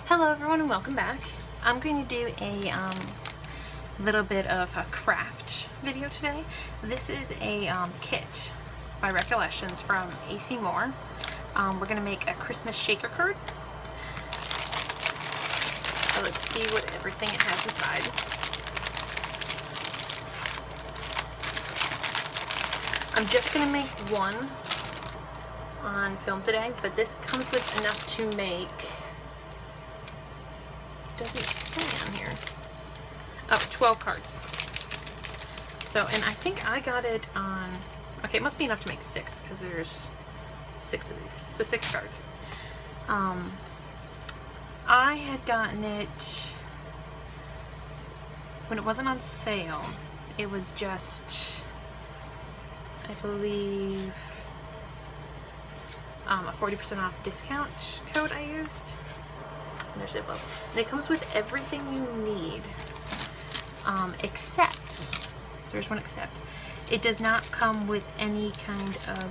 Hello everyone and welcome back. I'm going to do a little bit of a craft video today. This is a kit by Recollections from AC Moore. We're going to make a Christmas shaker card. So let's see what everything it has inside. I'm just going to make one on film today, but this comes with enough to make, doesn't say on here, 12 cards. So, and I think I got it on, okay, it must be enough to make 6 because there's 6 of these, so 6 cards. I had gotten it when it wasn't on sale. It was just, I believe, a 40% off discount code I used. And there's it above. And it comes with everything you need, except, there's one except, it does not come with any kind of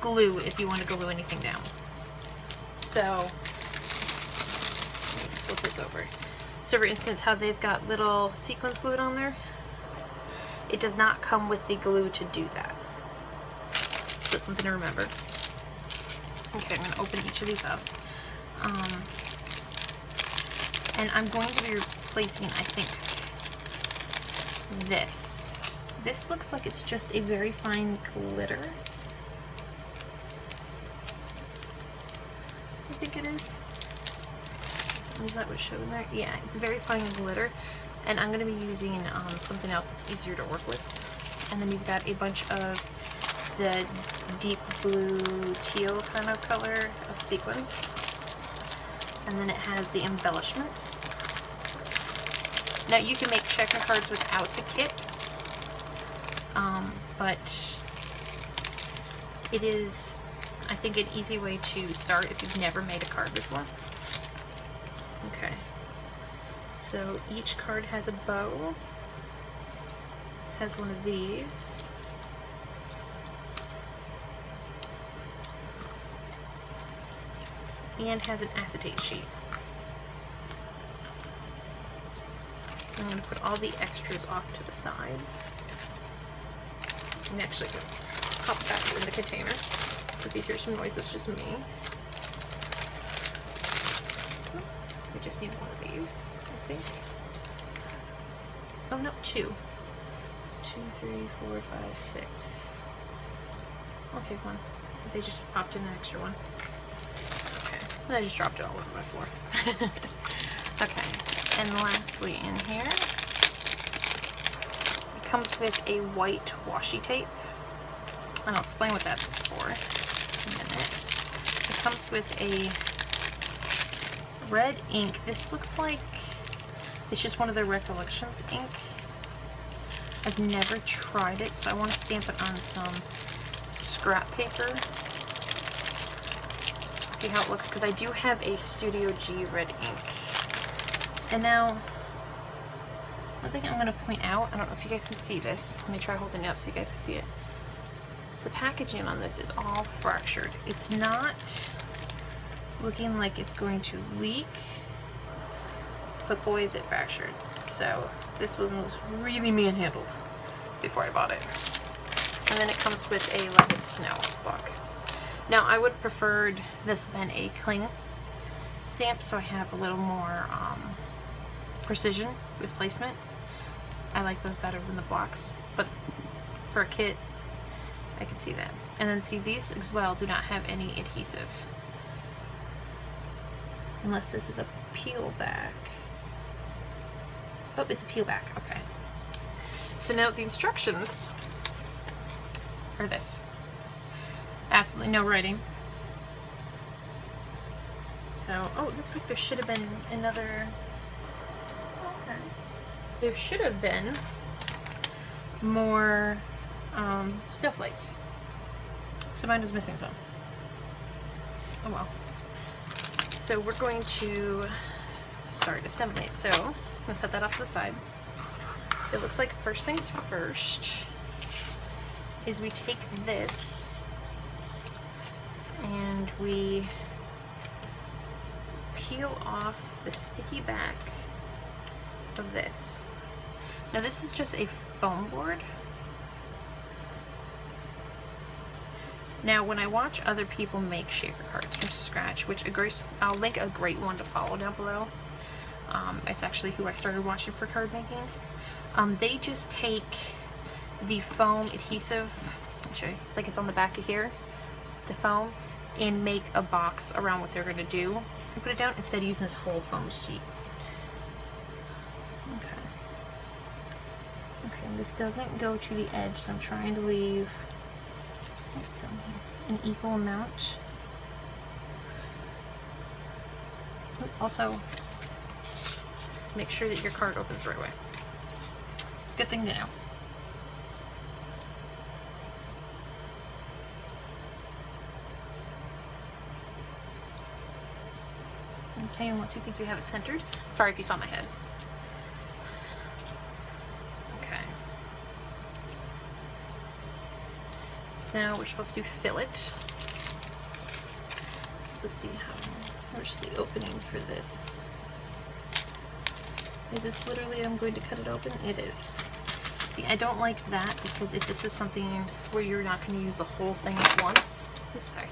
glue if you want to glue anything down. So, let me flip this over. So for instance, how they've got little sequins glued on there, it does not come with the glue to do that. So something to remember. Okay, I'm going to open each of these up. And I'm going to be replacing, I think, this. This looks like it's just a very fine glitter. I think it is. Is that what it showed in there? Yeah, it's a very fine glitter. And I'm going to be using something else that's easier to work with. And then you've got a bunch of the deep blue teal kind of color of sequins. And then it has the embellishments. Now you can make checker cards without the kit, but it is, I think, an easy way to start if you've never made a card before. Okay, so each card has a bow, has one of these. And has an acetate sheet. I'm going to put all the extras off to the side. I'm actually going to pop that in the container. So if you hear some noise, it's just me. We just need one of these, I think. Oh no, 2. 2, 3, 4, 5, 6. Okay, one. They just popped in an extra one. And I just dropped it all over my floor. Okay, and lastly in here, it comes with a white washi tape. And I'll explain what that's for in a minute. It comes with a red ink. This looks like it's just one of the Recollections ink. I've never tried it, so I want to stamp it on some scrap paper. See how it looks, because I do have a Studio G red ink. And now, one thing I'm going to point out, I don't know if you guys can see this. Let me try holding it up so you guys can see it. The packaging on this is all fractured. It's not looking like it's going to leak, but boy is it fractured. So this was really manhandled before I bought it. And then it comes with a Let It Snow book. Now, I would have preferred this been a cling stamp, so I have a little more precision with placement. I like those better than the blocks, but for a kit, I can see that. And then see, these as well do not have any adhesive. Unless this is a peel back. Oh, it's a peel back, okay. So now the instructions are this. Absolutely no writing. So, oh, it looks like there should have been another, okay. There should have been more snowflakes. So mine was missing some. Oh well. So we're going to start assembling it. So, I'm going to set that off to the side. It looks like first things first is we take this and we peel off the sticky back of this. Now this is just a foam board. Now when I watch other people make shaker cards from scratch, which I'll link a great one to follow down below. It's actually who I started watching for card making. They just take the foam adhesive, I'll show you, like it's on the back of here, the foam, and make a box around what they're going to do and put it down instead of using this whole foam sheet. Okay, and this doesn't go to the edge, so I'm trying to leave down here an equal amount. Also, make sure that your card opens the right way. Good thing to know. Okay, and once you think you have it centered, sorry if you saw my head. Okay. So now we're supposed to fill it. So let's see where's the opening for this. Is this literally I'm going to cut it open? It is. See, I don't like that because if this is something where you're not going to use the whole thing at once, oops, sorry.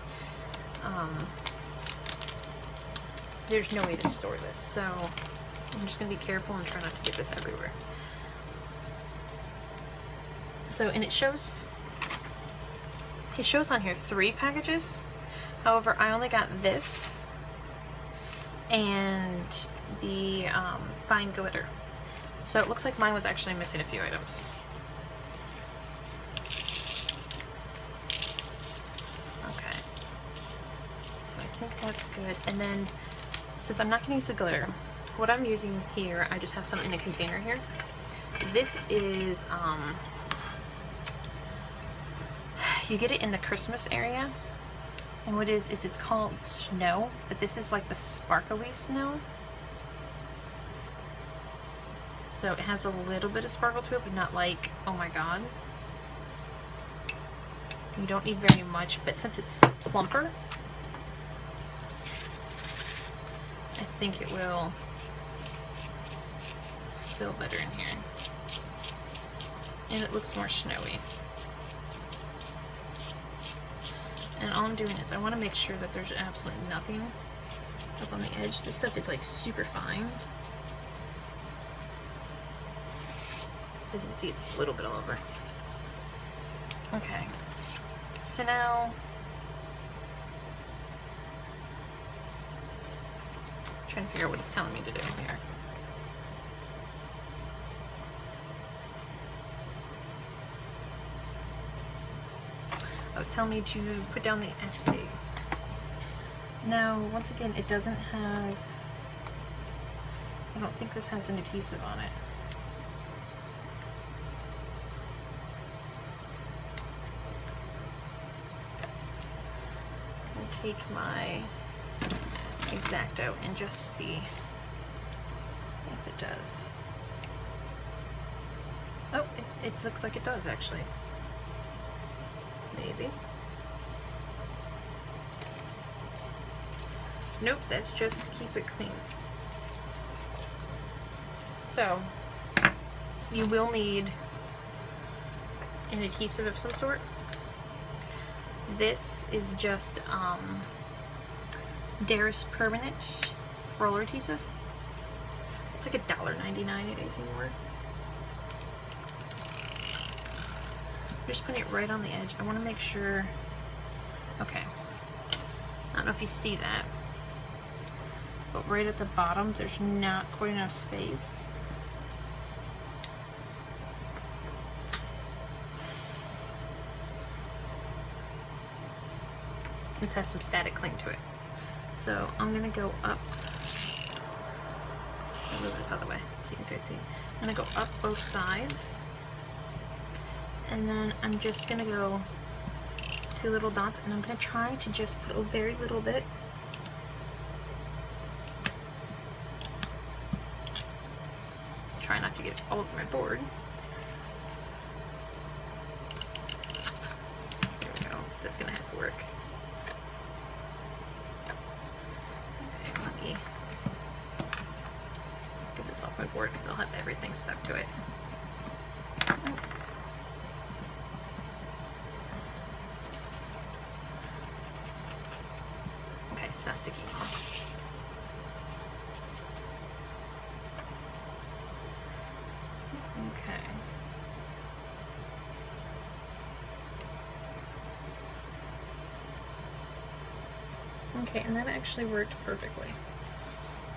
There's no way to store this, so I'm just going to be careful and try not to get this everywhere. So, and it shows on here 3 packages. However, I only got this and the fine glitter. So it looks like mine was actually missing a few items. Okay. So I think that's good. And then, since I'm not going to use the glitter, what I'm using here, I just have some in a container here. This is, you get it in the Christmas area. And what it is it's called snow, but this is like the sparkly snow. So it has a little bit of sparkle to it, but not like, oh my god. You don't need very much, but since it's plumper, I think it will feel better in here. And it looks more snowy. And all I'm doing is I want to make sure that there's absolutely nothing up on the edge. This stuff is like super fine. As you can see, it's a little bit all over. Okay. So now, I'm trying to figure out what it's telling me to do here. It's telling me to put down the SP. Now, once again, it doesn't have, I don't think this has an adhesive on it. I'll take my X-Acto and just see if it does. Oh, it looks like it does actually. Maybe. Nope, that's just to keep it clean. So, you will need an adhesive of some sort. This is just Daris Permanent roller adhesive. It's like $1.99 at AC Moore. Just putting it right on the edge. I want to make sure. Okay. I don't know if you see that, but right at the bottom, there's not quite enough space. It has some static cling to it. So I'm gonna go up. I'll move this out of the way so you can see. I'm gonna go up both sides. And then I'm just going to go 2 little dots, and I'm going to try to just put a very little bit. Try not to get it all over my board. There we go. That's going to have to work. Okay, let me my board because I'll have everything stuck to it. Okay, it's not sticky anymore. Okay. Okay, and that actually worked perfectly.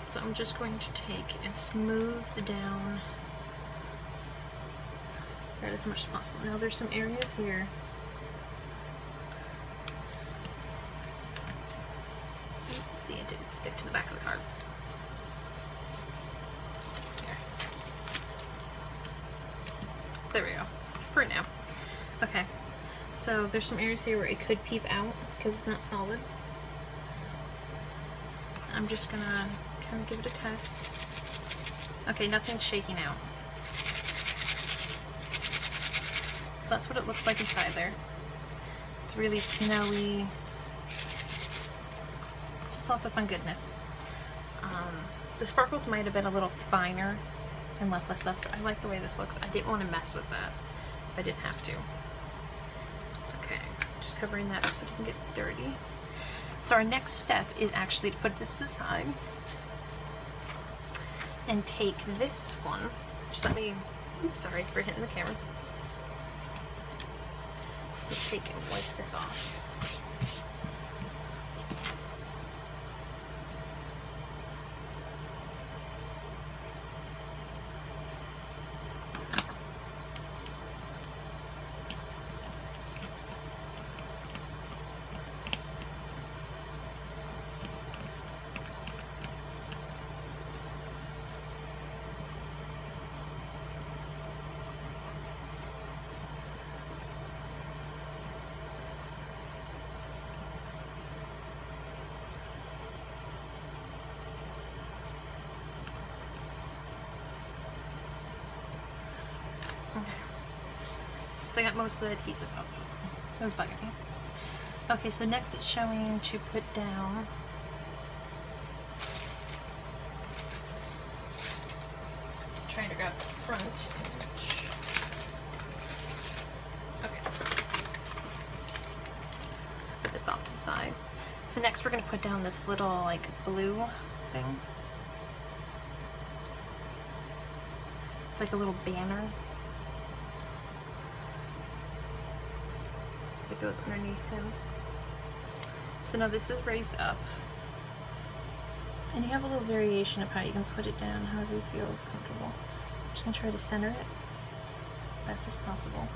So I'm just going to take and smooth down that as much as possible. Now there's some areas here. Let's see, it didn't stick to the back of the card. There we go, for now. Okay, so there's some areas here where it could peep out because it's not solid. I'm just gonna kind of give it a test. Okay, nothing's shaking out. So that's what it looks like inside there. It's really snowy. Just lots of fun goodness. The sparkles might have been a little finer and left less dust, but I like the way this looks. I didn't want to mess with that if I didn't have to. Okay, just covering that up so it doesn't get dirty. So our next step is actually to put this aside and take this one. Just let me, oops, sorry for hitting the camera. Let's take and wipe this off. Okay, so I got most of the adhesive up. It was bugging me. Okay, so next it's showing to put down trying to grab the front image. Okay. Put this off to the side. So next we're going to put down this little like blue thing. It's like a little banner that goes underneath him. So now this is raised up, and you have a little variation of how you can put it down however you feel is comfortable. I'm just going to try to center it as best as possible.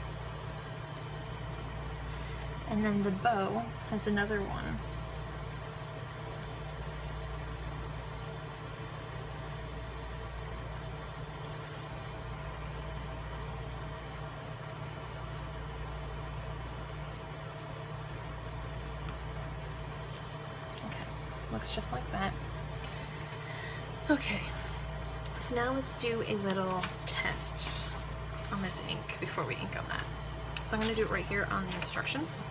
And then the bow has another one. Looks just like that. Okay, so now let's do a little test on this ink before we ink on that. So I'm going to do it right here on the instructions.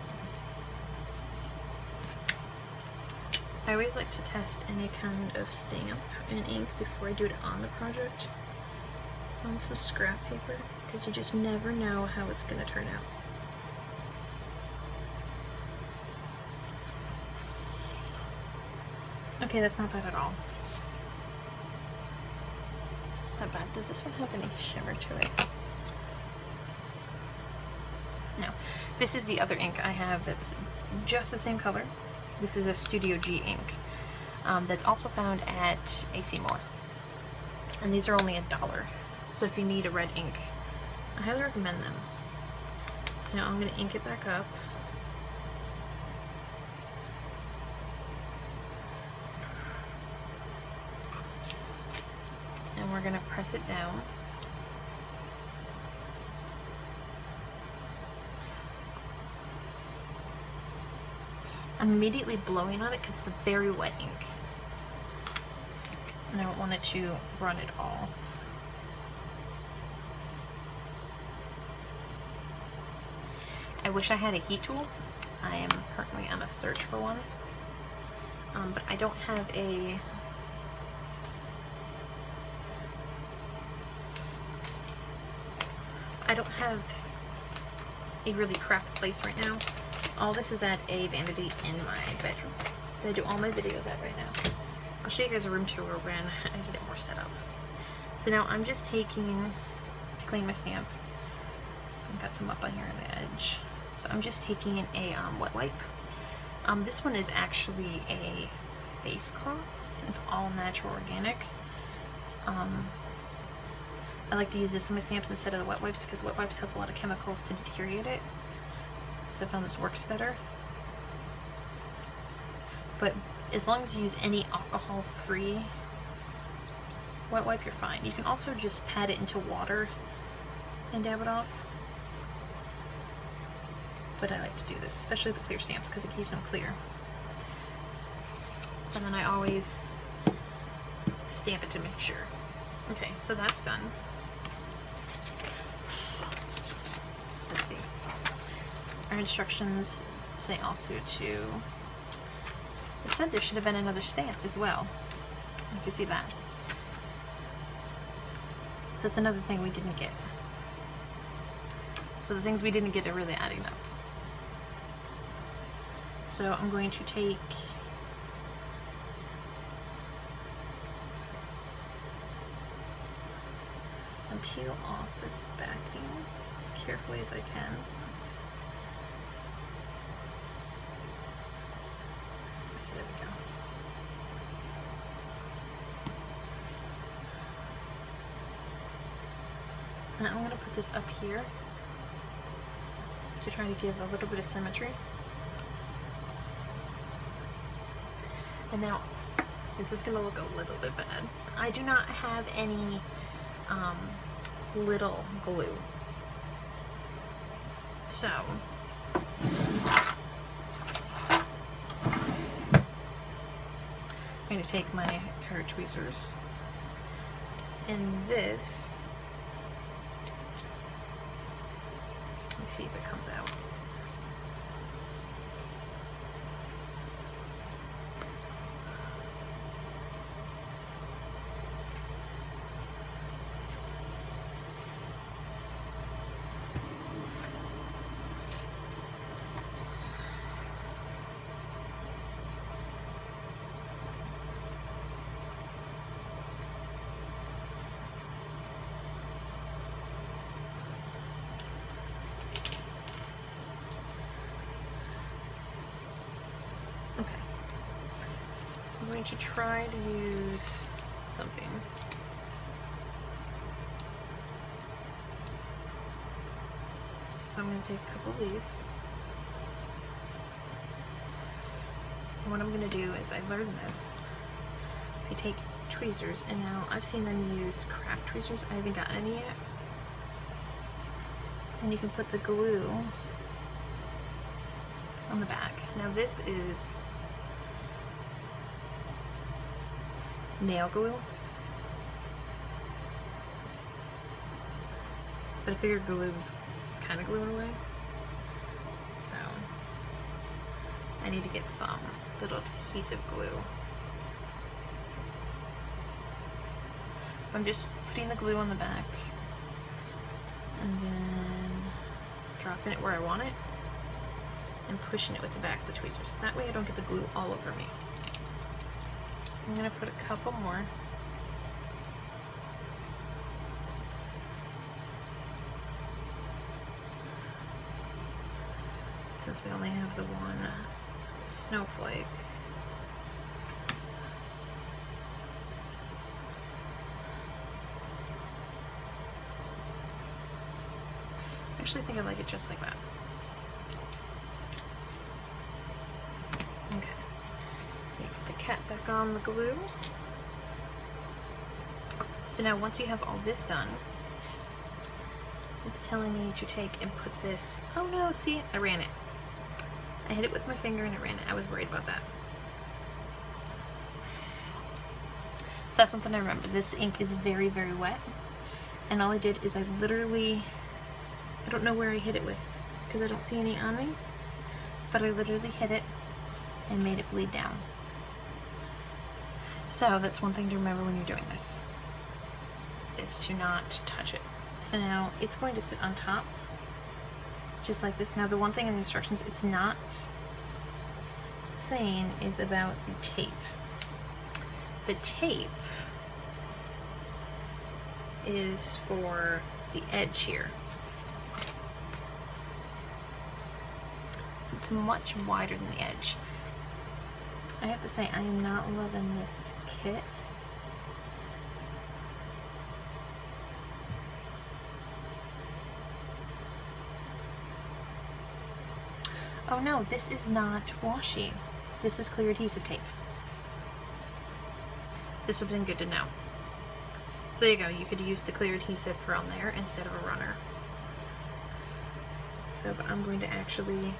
I always like to test any kind of stamp and ink before I do it on the project on some scrap paper, because you just never know how it's going to turn out. Okay, that's not bad at all. It's not bad. Does this one have any shimmer to it? No. This is the other ink I have that's just the same color. This is a Studio G ink that's also found at AC Moore. And these are only $1. So if you need a red ink, I highly recommend them. So now I'm going to ink it back up. And we're going to press it down. I'm immediately blowing on it because it's a very wet ink. And I don't want it to run at all. I wish I had a heat tool. I am currently on a search for one. But I don't have a I don't have a really craft place right now. All this is at a vanity in my bedroom that I do all my videos at right now. I'll show you guys a room tour when I get it more set up. So now I'm just taking, to clean my stamp, I've got some up on here on the edge. So I'm just taking a wet wipe. This one is actually a face cloth. It's all natural organic. I like to use this on my stamps instead of the wet wipes because wet wipes has a lot of chemicals to deteriorate it. So I found this works better. But as long as you use any alcohol-free wet wipe, you're fine. You can also just pat it into water and dab it off. But I like to do this, especially the clear stamps, because it keeps them clear. And then I always stamp it to make sure. Okay, so that's done. Let's see. Our instructions say also to... It said there should have been another stamp as well. You can see that. So it's another thing we didn't get. So the things we didn't get are really adding up. So I'm going to take and peel off this backing as carefully as I can. Okay, there we go. And I'm going to put this up here to try to give a little bit of symmetry. And now, this is going to look a little bit bad. I do not have any little glue. So, I'm going to take my hair tweezers and this, let's see if it comes out. I'm going to try to use something. So I'm going to take a couple of these. And what I'm going to do is, I learned this. I take tweezers, and now I've seen them use craft tweezers. I haven't gotten any yet. And you can put the glue on the back. Now this is nail glue, but I figured glue was kind of gluing away, so I need to get some little adhesive glue. I'm just putting the glue on the back and then dropping it where I want it and pushing it with the back of the tweezers. That way I don't get the glue all over me. I'm going to put a couple more. Since we only have the one snowflake. I actually think I like it just like that. Okay. Get the cap back on the glue. So now once you have all this done, it's telling me to take and put this, oh no, see, I ran it. I hit it with my finger and it ran it. I was worried about that. So that's something I remember. This ink is very, very wet. And all I did is I literally, I don't know where I hit it with because I don't see any on me, but I literally hit it and made it bleed down. So that's one thing to remember when you're doing this, is to not touch it. So now it's going to sit on top, just like this. Now the one thing in the instructions it's not saying is about the tape. The tape is for the edge here. It's much wider than the edge. I have to say I am not loving this kit. Oh no, this is not washi. This is clear adhesive tape. This would have been good to know. So there you go, you could use the clear adhesive from there instead of a runner. So, but I'm going to actually,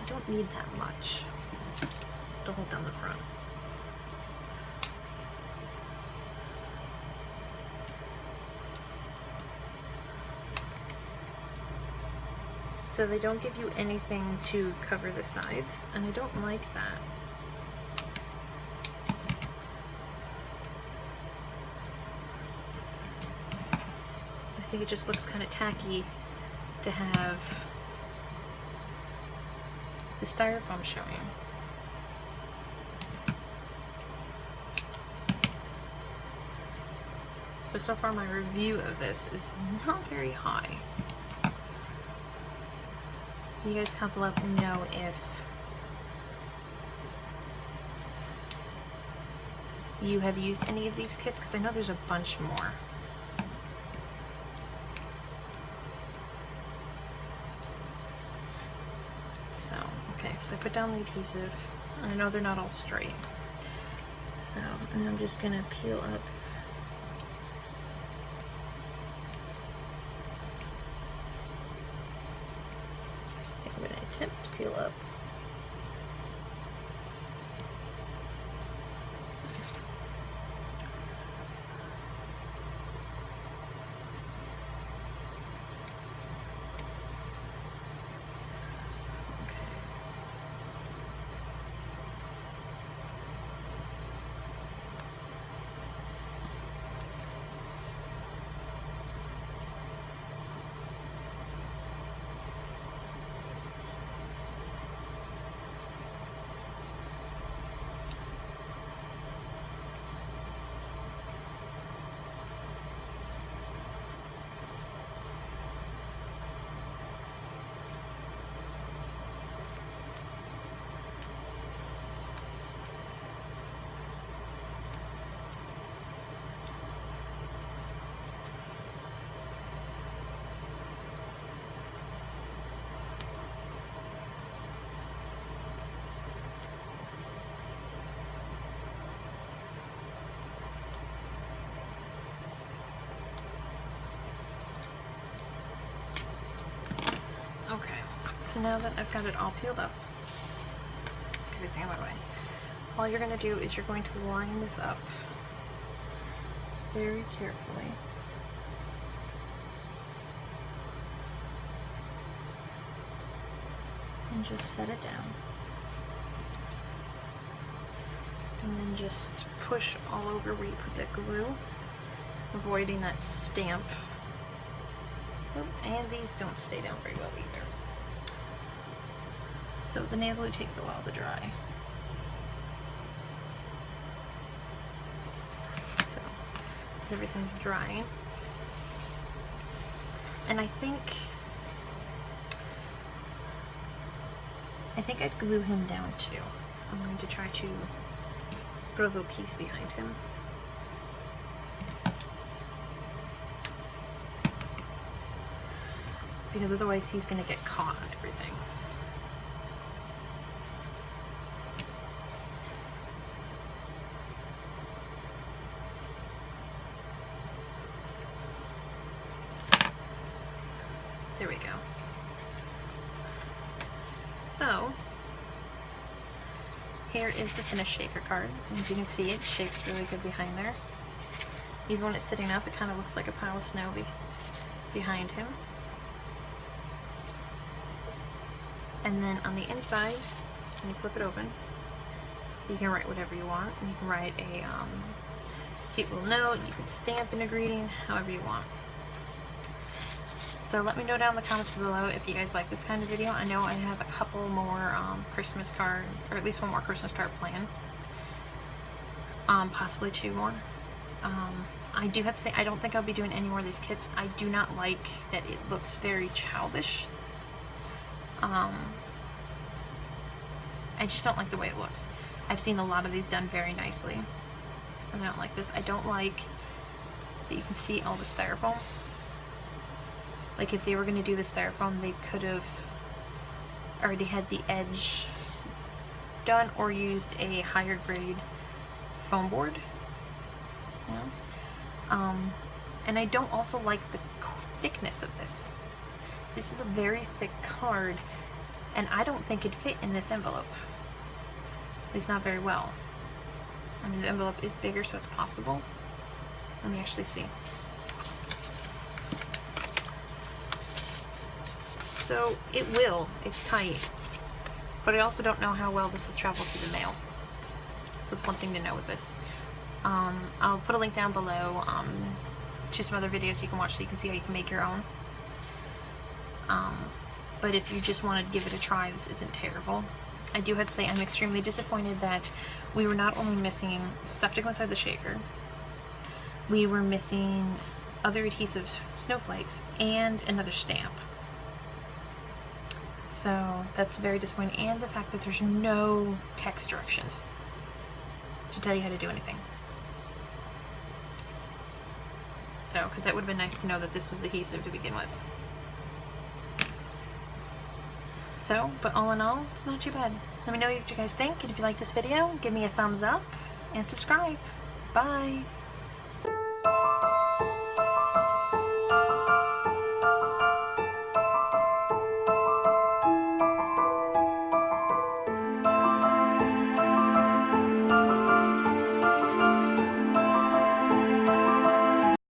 I don't need that much to hold down the front. So they don't give you anything to cover the sides, and I don't like that. I think it just looks kind of tacky to have the styrofoam showing. So far my review of this is not very high. You guys have to let me know if you have used any of these kits, because I know there's a bunch more. So, okay, so I put down the adhesive, and I know they're not all straight. So, and I'm just gonna peel up . I'm gonna attempt to peel up. Okay, so now that I've got it all peeled up, let's get everything out of my way. All you're going to do is you're going to line this up very carefully. And just set it down. And then just push all over where you put that glue, avoiding that stamp. Oh, and these don't stay down very well either. So the nail glue takes a while to dry. So, as everything's drying. And I think I'd glue him down too. I'm going to try to put a little piece behind him. Because otherwise he's going to get caught on everything. There we go. So, here is the finished shaker card. As you can see, it shakes really good behind there. Even when it's sitting up, it kind of looks like a pile of snow behind him. And then on the inside, when you flip it open, you can write whatever you want. And you can write a cute little note. You can stamp in a greeting, however you want. So let me know down in the comments below if you guys like this kind of video. I know I have a couple more Christmas card, or at least one more Christmas card planned. Possibly 2 more. I do have to say, I don't think I'll be doing any more of these kits. I do not like that it looks very childish. I just don't like the way it looks. I've seen a lot of these done very nicely, and I don't like this. I don't like that you can see all the styrofoam. Like, if they were going to do the styrofoam, they could have already had the edge done or used a higher grade foam board. You know? And I don't also like the thickness of this. This is a very thick card, and I don't think it'd fit in this envelope. At least not very well. I mean, the envelope is bigger, so it's possible. Let me actually see. So it will. It's tight. But I also don't know how well this will travel through the mail. So it's one thing to know with this. I'll put a link down below to some other videos you can watch so you can see how you can make your own. But if you just want to give it a try, this isn't terrible. I do have to say I'm extremely disappointed that we were not only missing stuff to go inside the shaker, we were missing other adhesive snowflakes and another stamp. So that's very disappointing, and the fact that there's no text directions to tell you how to do anything. So, because that would have been nice to know that this was adhesive to begin with. So, but all in all, it's not too bad. Let me know what you guys think, and if you like this video, give me a thumbs up and subscribe. Bye!